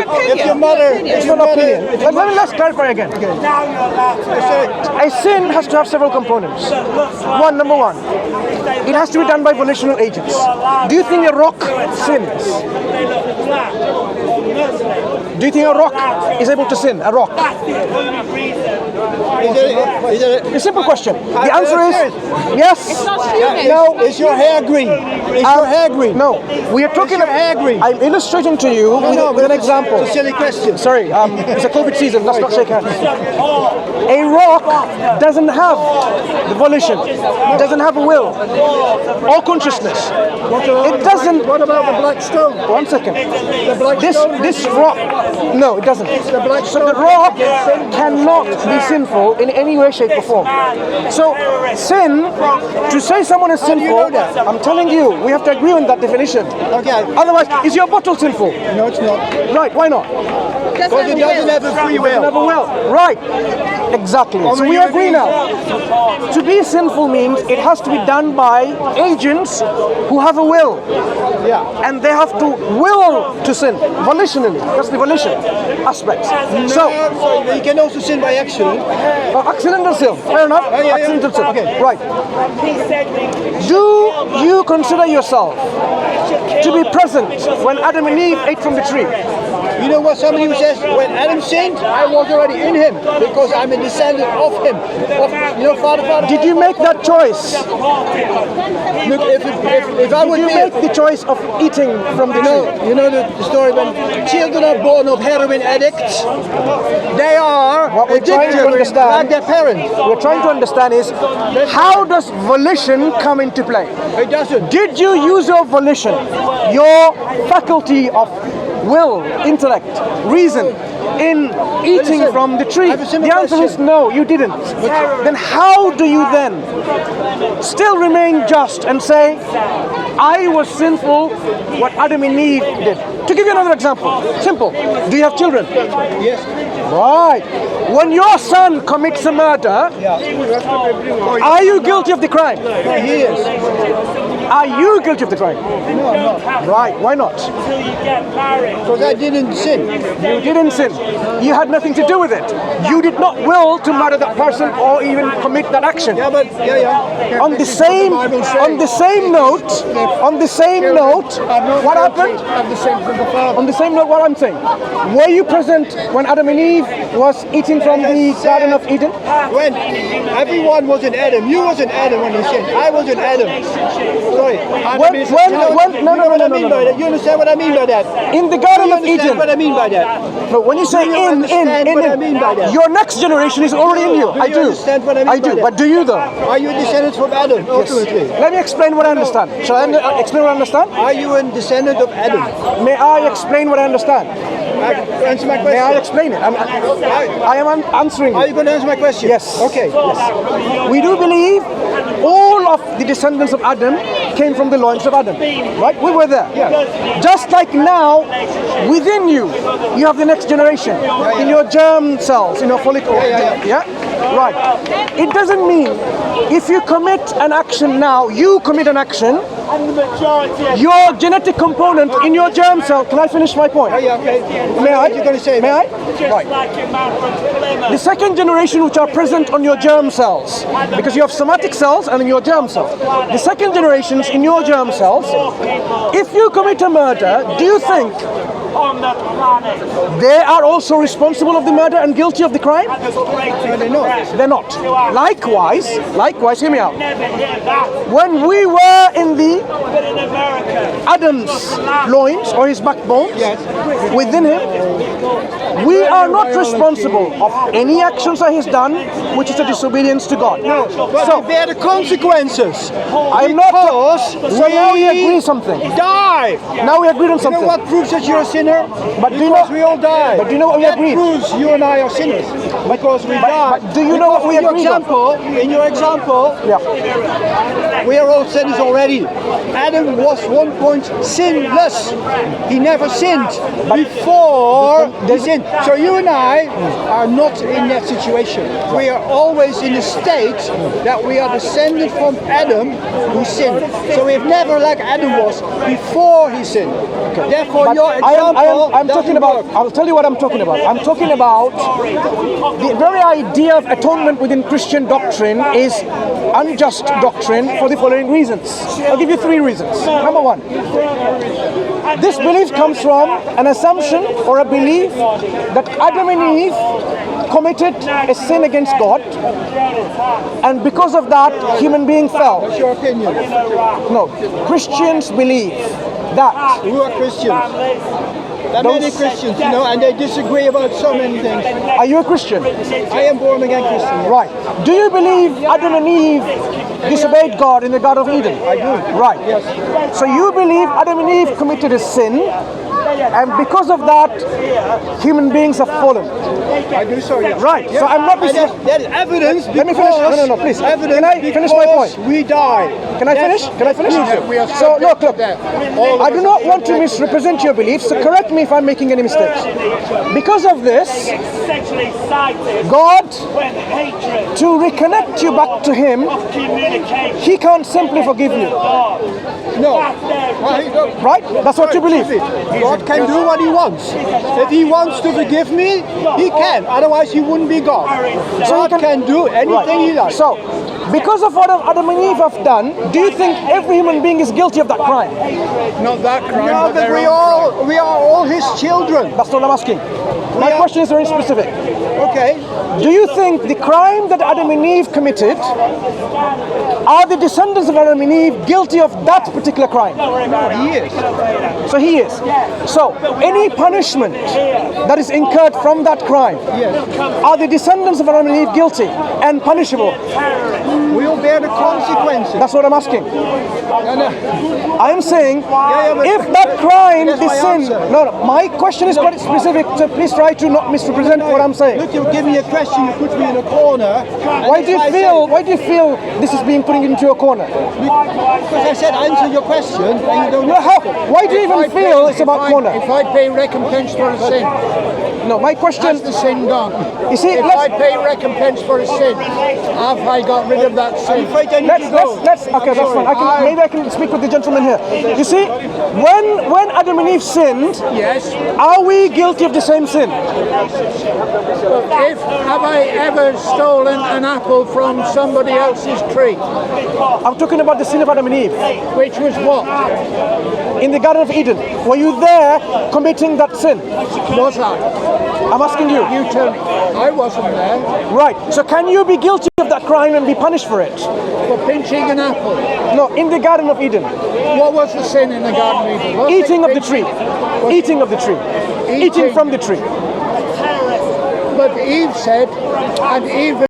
quick. If your mother, It's not opinion. Let's clarify again. A sin has to have several components. Number one, it has to be done by volitional agents. Do you think a rock sins? Do you think a rock is able to sin? A rock? A simple question. The answer is yes. It's not human. No. Is your hair green? Is your hair green? No. We are talking about hair green. I'm illustrating to you with an example. It's a silly question. Sorry, it's a COVID season. Let's not shake hands. A rock doesn't have the volition, doesn't have a will or consciousness. It doesn't. What about the black stone? 1 second. The black stone? This rock, no, it doesn't. The black So stone. the rock cannot be sinful in any way, shape, or form. So sin, to say someone is do you know sinful, that? I'm telling you, we have to agree on that definition. Okay. Otherwise, is your bottle sinful? No, it's not. Right, why not? Because it doesn't have a free will. Never will. Right. Exactly. So we agree now. To be sinful means it has to be done by agents who have a will. Yeah. And they have to will to sin volitionally. That's the volition aspect. So, you can also sin by accident. accidental sin. Fair enough. yeah. Accidental sin. Okay. Right. Do you consider yourself to be present when Adam and Eve ate from the tree? You know what somebody who says, when Adam sinned, I was already in him because I'm a descendant of him. Father. Did you make that choice? Look, if I would Did you make the choice of eating from the tree? you know the story when children are born of heroin addicts, they are What we're trying to addicted understand- like their parents. What we're trying to understand is how does volition come into play? It doesn't. Did you use your volition, your faculty of will, intellect, reason, in eating Listen, from the tree? I have a simple The answer is question. no, you didn't. Then how do you then still remain just and say, I was sinful, what Adam and Eve did? To give you another example, simple. Do you have children? Yes. Right. When your son commits a murder, are you guilty of the crime? He is. Are you guilty of the crime? No, I'm not. Right, why not? Because I didn't sin. You didn't sin. You had nothing to do with it. You did not will to murder that person or even commit that action. Yeah, but yeah. On the same note, what happened? I'm the same from the Father. On the same note, what I'm saying, were you present when Adam and Eve was eating from the Garden of Eden? When everyone was in Adam, you was in Adam when you sinned. I was in Adam. Sorry. No. You understand what I mean by that? In the Garden of You understand Eden. what I mean by that? No, when you say Do you understand what I mean by that? your next generation is already in you. Do you understand what I mean I by do. that? But do you though? Are you a descendant from Adam, ultimately? Let me explain what I understand. Shall I explain what I understand? Are you a descendant of Adam? May I explain what I understand? Answer my May I question. explain it? I am answering Are it. you going to answer my question? Yes. Okay. Yes. We do believe all of the descendants of Adam came from the loins of Adam. Right? We were there. Yeah. Just like now, within you, you have the next generation. In your germ cells, in your follicle. Yeah? Right. It doesn't mean if you commit an action now, you commit an action, your genetic component in your germ cell. Can I finish my point? Yeah, okay. May I? What you're going to say? May I? Right. The second generation which are present on your germ cells, because you have somatic cells and in your germ cells. The second generations in your germ cells, if you commit a murder, do you think they are also responsible of the murder and guilty of the crime? No, they're not. They're not. Likewise, hear me out. When we were in the Adam's loins or his backbone, within him, we are not responsible of any actions that he's done, which is a disobedience to God. But So, we bear the consequences. I'm not. Because So now we agree something. die. Now we agreed on You something. know what proves that you're a sinner? But do you Because know- we all die. but do you know what we that agreed? proves you and I are sinners. Because we die. but do you know what we in your agreed on? in your example, Yeah. we are all sinners already. Adam was 1 point sinless. He never sinned before he sinned. So you and I are not in that situation. We are always in a state that we are descended from Adam who sinned. So we've never like Adam was before he sinned. Therefore, But your example I'm talking about, I'll tell you what I'm talking about. I'm talking about the very idea of atonement within Christian doctrine is unjust doctrine for the following reasons. I'll give you 3 reasons. Number 1, this belief comes from an assumption or a belief that Adam and Eve committed a sin against God, and because of that, human being fell. What's your opinion? No, Christians believe that. Who are Christians? There are many Christians, you know, and they disagree about so many things. Are you a Christian? I am born again Christian. Yeah. Right. Do you believe Adam and Eve disobeyed God in the Garden of Eden? I do. Right. Yes. So you believe Adam and Eve committed a sin, and because of that, human beings have fallen. I do so, yes. Right. So I'm not. There is evidence. Let me finish. No, please. Evidence. Can I finish my point? We died. Can I finish? Can I finish? So look. I do not want to misrepresent your beliefs, so correct me if I'm making any mistakes. Because of this, God, to reconnect you back to Him, He can't simply forgive you. No. Right? That's what you believe. God can do what He wants. If He wants to forgive me, He can. Otherwise, He wouldn't be God. So God can do anything He likes. So, because of what Adam and Eve have done, do you think every human being is guilty of that crime? Not that crime. No, but we are all His children. That's what I'm asking. My question is very specific. Okay. Do you think the crime that Adam and Eve committed, are the descendants of Adam and Eve guilty of that particular crime? He is. So he is. So any punishment that is incurred from that crime, are the descendants of Adam and Eve guilty and punishable? We'll bear the consequences. That's what I'm asking. I'm saying, if that crime, the sin. No, my question is quite specific, so please try to not misrepresent what I'm saying. Look, you give me a question, you put me in a corner. Why do you feel this is being put into a corner? Because I said answer your question, and you don't. Why do you even feel it's about corner? If I pay recompense for a sin, No, my question. has the sin gone? You see, If I pay recompense for a sin, have I got rid of that sin? let's okay, that's fine. Maybe I can speak with the gentleman here. You see, when Adam and Eve sinned, Yes. are we guilty of the same sin? Have I ever stolen an apple from somebody else's tree? I'm talking about the sin of Adam and Eve Which was what? in the Garden of Eden. Were you there committing that sin? Was I? I'm asking you. You tell me. I wasn't there. Right. So can you be guilty of that crime and be punished for it? For pinching an apple. No, in the Garden of Eden. What was the sin in the Garden of Eden? Was Eating it of the tree. pinching? Eating of the tree. Eating from the tree. But Eve said, and Eve